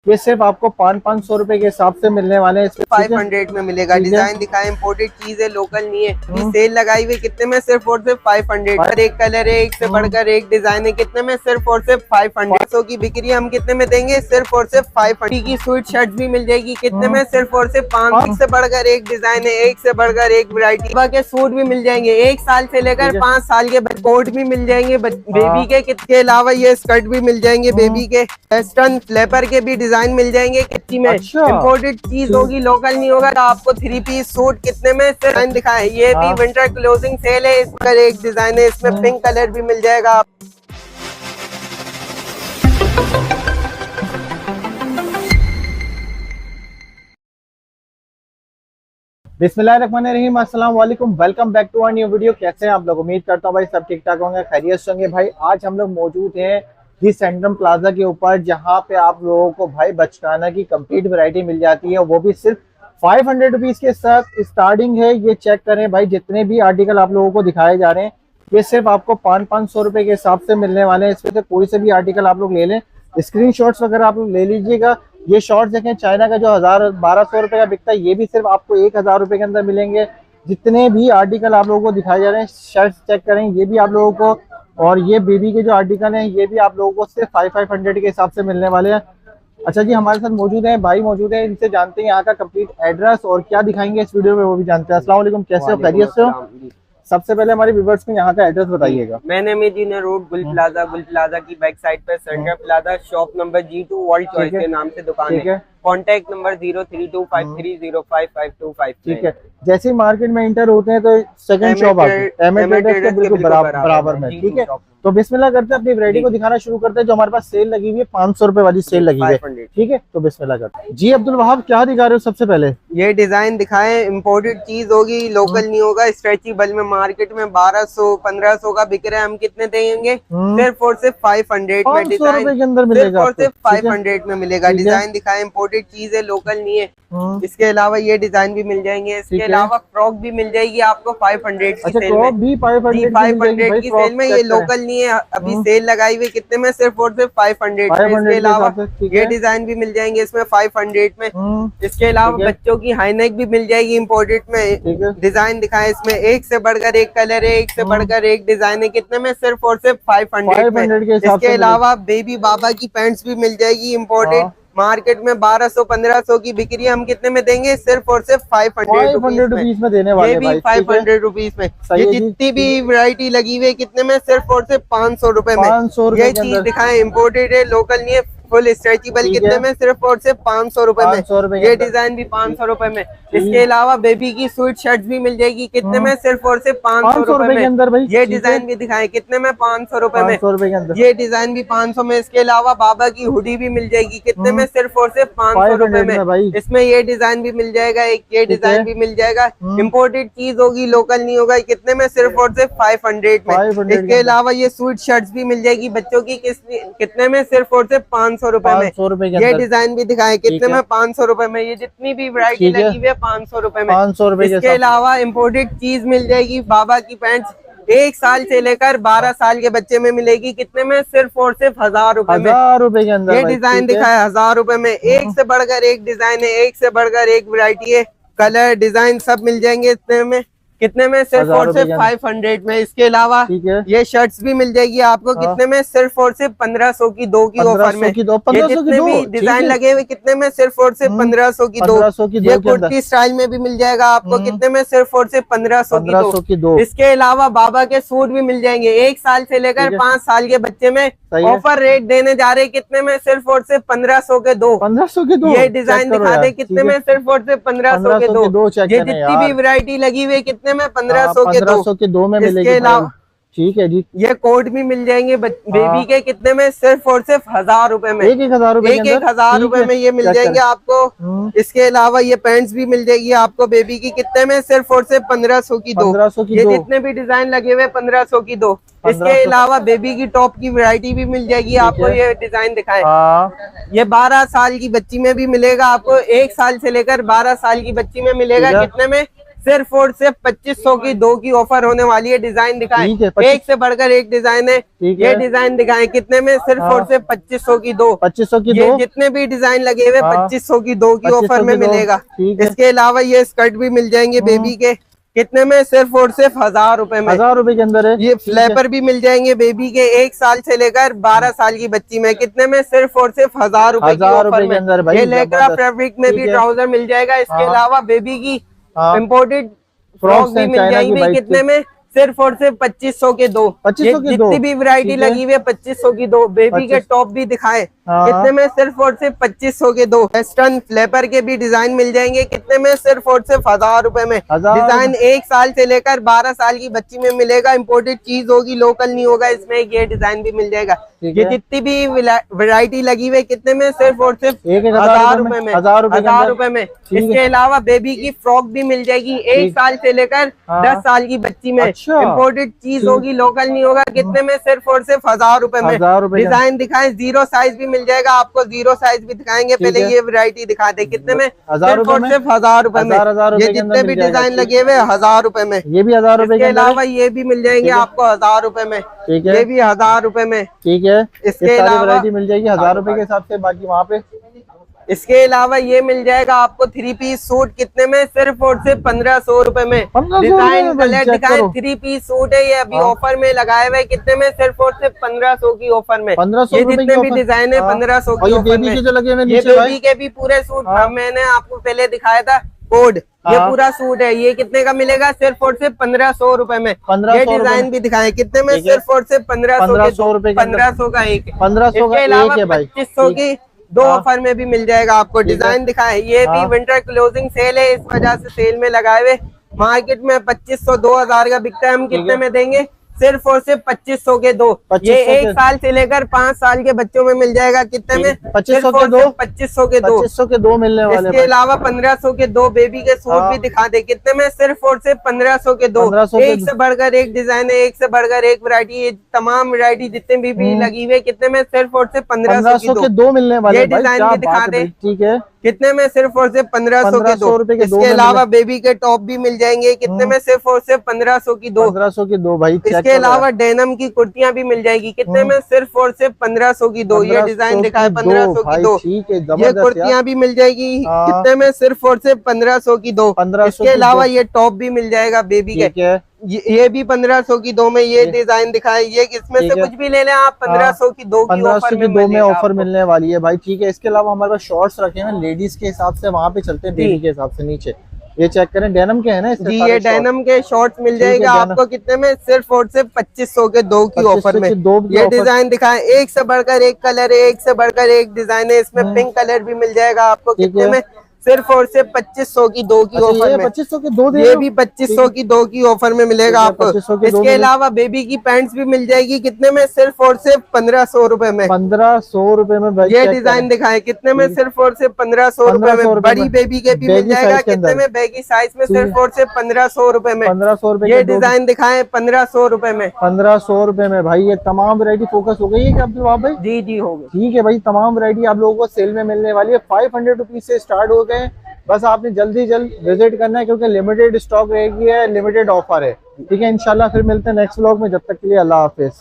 ये सिर्फ आपको 500 रुपए के हिसाब से मिलने वाले हैं। 500 में मिलेगा। डिजाइन दिखाए, इम्पोर्टेड चीज है, लोकल नहीं है। सेल लगाई हुई कितने में? सिर्फ और सिर्फ 500। एक कलर है, एक से बढ़कर एक डिजाइन है, कितने में? सिर्फ और सिर्फ 500 की बिक्री हम कितने में देंगे? सिर्फ और सिर्फ 500 की। स्वीट शर्ट भी मिल जाएगी कितने में? सिर्फ और सिर्फ 500 से बढ़कर एक डिजाइन है, एक से बढ़कर एक वैरायटी के सूट भी मिल जाएंगे, 1 साल से लेकर 5 साल के कोट भी मिल जाएंगे बेबी के अलावा ये स्कर्ट भी मिल जाएंगे बेबी के, वेस्टर्न लेपर के भी डिजाइन मिल जाएंगे कच्ची में। इम्पोर्टेड चीज होगी, लोकल नहीं होगा। तो आपको 3 पीस सूट कितने में? डिजाइन दिखाए, ये भी विंटर क्लोजिंग सेल है। इस पर एक डिजाइन है, इसमें पिंक कलर भी मिल जाएगा। बिस्मिल्लाहिर्रहमानिर्रहीम, अस्सलाम वालेकुम, welcome back to our new video. कैसे हैं आप लोग? उम्मीद करता हूँ भाई सब ठीक ठाक होंगे, खैरियत से होंगे। भाई आज हम लोग मौजूद हैं दी सेंट्रम प्लाजा के ऊपर, जहाँ पे आप लोगों को भाई बचकाना की कंप्लीट वैरायटी मिल जाती है, वो भी सिर्फ 500 रुपीज के साथ स्टार्टिंग है। ये चेक करें भाई, जितने भी आर्टिकल आप लोगों को दिखाए जा रहे हैं ये सिर्फ आपको 500 रुपए के हिसाब से मिलने वाले हैं। इसमें से कोई से भी आर्टिकल आप लोग ले लें, स्क्रीनशॉट्स वगैरह आप लोग ले लीजिएगा। ये शॉर्ट्स देखें, चाइना का जो 1200 रुपए का बिकता है, ये भी सिर्फ आपको 1000 रुपए के अंदर मिलेंगे। जितने भी आर्टिकल आप लोगों को दिखाए जा रहे हैं, शर्ट्स चेक करें, ये भी आप लोगों को, और ये बेबी के जो आर्टिकल हैं ये भी आप लोगों को सिर्फ 500 के हिसाब से मिलने वाले हैं। अच्छा जी, हमारे साथ मौजूद है भाई, मौजूद है, इनसे जानते हैं यहाँ का कंप्लीट एड्रेस और क्या दिखाएंगे इस वीडियो में, वो भी जानते हैं। अस्सलाम वालेकुम, कैसे हो? खैरियत से हो? सबसे पहले हमारे व्यूअर्स को यहाँ का एड्रेस बताइएगा। मैंने मेदीना रोड गुल प्लाजा की बैक साइड पे centre plaza, shop number G2 world choice के नाम से दुकान है। Contact number 0325305525। ठीक है, जैसे ही मार्केट में इंटर होते हैं तो सेकंड शॉप आती है के बिल्कुल बराबर में। ठीक है, तो बिस्मिल्लाह करते हैं, अपनी वैरायटी को दिखाना शुरू करते हैं। जो हमारे पास सेल लगी हुई है 500 रुपए वाली सेल लगी हुई है, ठीक है, तो बिस्मिल्लाह करते हैं। जी अब्दुल वहाब, क्या दिखा रहे हो? सबसे पहले ये डिजाइन दिखाएं, इम्पोर्टेड चीज होगी, लोकल नहीं होगा, स्ट्रेचेबल में मार्केट में 1200-1500 का बिक रहा है, हम कितने देंगे? सिर्फ और सिर्फ 500 में डिजाइन के अंदर मिलेगा, और सिर्फ 500 में मिलेगा। डिजाइन दिखाएं, इम्पोर्टेड चीज है, लोकल नहीं है। इसके अलावा ये डिजाइन भी मिल जाएंगे, इसके अलावा फ्रॉक भी मिल जाएगी आपको 500 की सेल में। 500 की सेल में, ये लोकल नहीं है, अभी सेल लगाई हुई कितने में? सिर्फ और सिर्फ 500 में। इसके अलावा ये डिजाइन भी मिल जाएंगे इसमें 500 में। इसके अलावा बच्चों की हाईनेक भी मिल जाएगी इम्पोर्टेड में। डिजाइन दिखाए, इसमें एक से बढ़कर एक कलर है, एक से बढ़कर एक डिजाइन है, कितने में? सिर्फ और सिर्फ 500 में। इसके अलावा बेबी बाबा की पैंट्स भी मिल जाएगी इम्पोर्टेड, मार्केट में 1200-1500 की बिक्री, हम कितने में देंगे? सिर्फ और सिर्फ 500 रुपीज में देने वाले, ये भी 500 रुपीज में। ये जितनी भी वैरायटी लगी हुई है कितने में? सिर्फ और सिर्फ 500 रुपए में। ये चीज दिखाएं, इम्पोर्टेड है, लोकल नहीं है, फुल स्ट्रेचेबल, कितने में? सिर्फ और सिर्फ 500 रुपए में। ये डिजाइन भी 500 रुपए में। इसके अलावा बेबी की स्वीट शर्ट भी मिल जाएगी कितने में? सिर्फ और सिर्फ 500 रुपए में। ये डिजाइन भी दिखाएं, कितने में? 500 रुपए में। ये डिजाइन भी 500 में। इसके अलावा बाबा की हुडी भी मिल जाएगी कितने में? सिर्फ और सिर्फ 500 रुपए में। इसमें ये डिजाइन भी मिल जाएगा, एक ये डिजाइन भी मिल जाएगा। इम्पोर्टेड चीज होगी, लोकल नहीं होगा, कितने में? सिर्फ और सिर्फ 500 में। इसके अलावा ये स्वीट शर्ट्स भी मिल जाएगी बच्चों की, कितने में? सिर्फ और सिर्फ 500 रुपए में। ये डिजाइन भी दिखाए, कितने में? 500 रुपए में। ये जितनी भी वैरायटी लगी हुई है 500 रुपए में। 500 रुपए। इसके अलावा इम्पोर्टेड चीज मिल जाएगी, बाबा की पैंट्स 1 साल से लेकर 12 साल के बच्चे में मिलेगी, कितने में? सिर्फ और सिर्फ 1000 रुपए में। 1000 रुपए के अंदर ये डिजाइन दिखाया 1000 रुपए में। एक से बढ़कर एक डिजाइन है, एक से बढ़कर एक वैरायटी है, कलर डिजाइन सब मिल जाएंगे इतने में, कितने में? सिर्फ और सिर्फ 500 में। इसके अलावा ये शर्ट्स भी मिल जाएगी आपको कितने में? सिर्फ और सिर्फ 1500 की 2 की ऑफर में। ये जितने भी डिजाइन लगे हुए कितने में? सिर्फ और सिर्फ 1500 की 2। ये कुर्ती स्टाइल में भी मिल जाएगा आपको कितने में? सिर्फ और सिर्फ 1500 की 2। इसके अलावा बाबा के सूट भी मिल जाएंगे, 1 साल से लेकर 5 साल के बच्चे में ऑफर रेट देने जा रहे हैं, कितने में? सिर्फ और सिर्फ 1500 के 2। 1500 के 2। ये डिजाइन दिखा दे, कितने में? सिर्फ और सिर्फ 1500 के 2। ये जितनी भी वैरायटी लगी हुई है कितने में? 1500 के 2 में मिलेगी। इसके अलावा ठीक है जी, ये कोट भी मिल जाएंगे बेबी के, कितने में? सिर्फ और सिर्फ 1000 रुपए में। 1000 रुपए, 1000 रुपए में ये मिल जाएंगे आपको। इसके अलावा ये पैंट्स भी मिल जाएगी आपको बेबी की, कितने में? सिर्फ और सिर्फ 1500 की 2। ये जितने भी डिजाइन लगे हुए 1500 की 2। इसके अलावा बेबी की टॉप की वैरायटी भी मिल जाएगी आपको। ये डिजाइन दिखाएं, ये 12 साल की बच्ची में भी मिलेगा आपको, 1 साल से लेकर 12 साल की बच्ची में मिलेगा, कितने में? सिर्फ और सिर्फ 2500 की 2 की ऑफर होने वाली है। डिजाइन दिखाएं, एक से बढ़कर एक डिजाइन है। ये डिजाइन दिखाएं कितने में, सिर्फ और सिर्फ 2500 की 2। 2500 की 2, ये जितने भी डिजाइन लगे हुए 2500 की 2 की ऑफर में मिलेगा। इसके अलावा ये स्कर्ट भी मिल जाएंगे बेबी के, कितने में, सिर्फ और सिर्फ 1000 रुपए में। 1000 रुपए के अंदर है। ये फ्लैपर भी मिल जाएंगे बेबी के 1 साल से लेकर 12 साल की बच्ची में, कितने में, सिर्फ और सिर्फ 1000 रुपए की ऑफर में। ये लेकरा फैब्रिक में भी ट्राउजर मिल जाएगा। इसके अलावा बेबी की इम्पोर्टेड फ्रॉक भी मिल जाएंगी, कितने में, सिर्फ और सिर्फ 2500 के 2। जितनी भी वैरायटी लगी हुई है 2500 की 2। बेबी के टॉप भी दिखाएं, कितने में, सिर्फ और सिर्फ 2500 के 2। वेस्टर्न फ्लैपर के भी डिजाइन मिल जाएंगे, कितने में, सिर्फ और सिर्फ 1000 रुपए में। डिजाइन 1 साल से लेकर 12 साल की बच्ची में मिलेगा। इम्पोर्टेड चीज होगी, लोकल नहीं होगा इसमें। ये डिजाइन भी मिल जाएगा। ये जितनी भी वैरायटी लगी हुई, कितने में, सिर्फ और सिर्फ 1000 रुपए में। 1000 रुपए में। इसके अलावा बेबी की फ्रॉक भी मिल जाएगी 1 साल से लेकर 10 साल की बच्ची में। इम्पोर्टेड चीज होगी, लोकल नहीं होगा, कितने में, सिर्फ और सिर्फ 1000 रुपए में। डिजाइन दिखाएं, 0 साइज भी मिल जाएगा आपको, 0 साइज भी दिखाएंगे। पहले ये वैरायटी दिखा दे, कितने में, सिर्फ और सिर्फ 1000 रुपए में। ये जितने भी डिजाइन लगे हुए 1000 रुपए में। ये भी 1000 रुपए के अलावा ये भी मिल जाएंगे आपको 1000 रुपए में। ये भी 1000 रुपए में। ठीक है, इसके अलावा वैरायटी मिल जाएगी 1000 रुपए के हिसाब से। बाकी वहाँ पे इसके अलावा ये मिल जाएगा आपको 3 पीस सूट, कितने में, सिर्फ और सिर्फ 1500 रुपए में। डिजाइन कलर दिखाएं, 3 पीस सूट है, ये अभी ऑफर में लगाए हुए, कितने में, सिर्फ और सिर्फ 1500 की ऑफर में। ये जितने भी डिजाइन है 1500 की ऑफर में। ये बेबी के भी पूरे सूट मैंने आपको पहले दिखाया था, कोड, ये पूरा सूट है। ये कितने का मिलेगा, सिर्फ और सिर्फ 1500 रुपए में। ये डिजाइन भी दिखाएं, कितने में, सिर्फ और सिर्फ 1500 रुपए, 1500 का एक। 1500 का एक है भाई। 2500 की 2 ऑफर में भी मिल जाएगा आपको। डिजाइन दिखाएं, ये भी विंटर क्लोजिंग सेल है, इस वजह से सेल में लगाए हुए। मार्केट में 2500 2000 का बिकता है, हम कितने में देंगे, सिर्फ और सिर्फ 2500 के 2। ये 1 साल से लेकर 5 साल के बच्चों में मिल जाएगा, कितने में, 2500 के 2। 2500 के 2। 2500 के 2 मिलने वाले। इसके अलावा 1500 के 2 बेबी के सूट भी दिखा दे, कितने में, सिर्फ और सिर्फ 1500 के 2। एक से बढ़कर एक डिजाइन है, एक से बढ़कर एक वैरायटी। ये तमाम वैरायटी जितने भी लगी हुई, कितने में, सिर्फ और सिर्फ 1500 के 2 मिलने वाले। ये डिजाइन भी दिखा दे, ठीक है, कितने में, सिर्फ और सिर्फ 1500 के 2। इसके अलावा बेबी के टॉप भी मिल जाएंगे, कितने में, सिर्फ और सिर्फ 1500 की 2। 1500 की 2 भाई। इसके अलावा डेनम की कुर्तियां भी मिल जाएगी, कितने में, सिर्फ और सिर्फ 1500 की 2। ये डिजाइन दिखाए 1500 की 2। ये कुर्तियां भी मिल जाएगी, कितने में, सिर्फ और सिर्फ 1500 की 2। इसके अलावा ये टॉप भी मिल जाएगा बेबी के, ये भी 1500 की 2 में। ये डिजाइन दिखाए, ये इसमें से कुछ भी ले लें आप, 1500 की 2 की ऑफर में 2 में ऑफर मिलने वाली है भाई। ठीक है, इसके अलावा हमारे पास शॉर्ट्स रखे हैं लेडीज के हिसाब से, वहाँ पे चलते हैं बेबी के हिसाब से। नीचे ये चेक करें, डेनम के है ना जी, ये डेनम के शॉर्ट्स मिल जाएगा आपको, कितने में, सिर्फ और सिर्फ 2500 के 2 की ऑफर में। ये डिजाइन दिखाएं, एक से बढ़कर एक कलर है, एक से बढ़कर एक डिजाइन है। इसमें पिंक कलर भी मिल जाएगा आपको, कितने में, सिर्फ और सिर्फ 2500 की 2 की ऑफर में। 2500 की 2 ये भी 2500 की 2 की ऑफर में मिलेगा आपको। इसके अलावा बेबी की पैंट्स भी मिल जाएगी, कितने में, सिर्फ और सिर्फ 1500 रुपए में। 1500 रुपए में भाई। ये डिजाइन दिखाए, कितने में, सिर्फ और सिर्फ 1500 रुपए में। बड़ी बेबी के भी मिल जाएगा, कितने में, बैगी साइज में, सिर्फ और सिर्फ 1500 रुपए में। 1500 रुपए। ये डिजाइन दिखाए 1500 रुपए में। 1500 रुपए में भाई। ये तमाम वैरायटी फोकस हो गई है क्या अब्दुल वहाब भाई? जी जी हो गई। ठीक है भाई, तमाम वैरायटी आप लोगों को सेल में मिलने वाली है। 500 रुपीज से स्टार्ट हो गए, बस आपने जल्दी विजिट करना है, क्योंकि लिमिटेड स्टॉक रहेगी है, लिमिटेड ऑफर है। ठीक है, इंशाल्लाह फिर मिलते हैं नेक्स्ट व्लॉग में। जब तक के लिए अल्लाह हाफिज।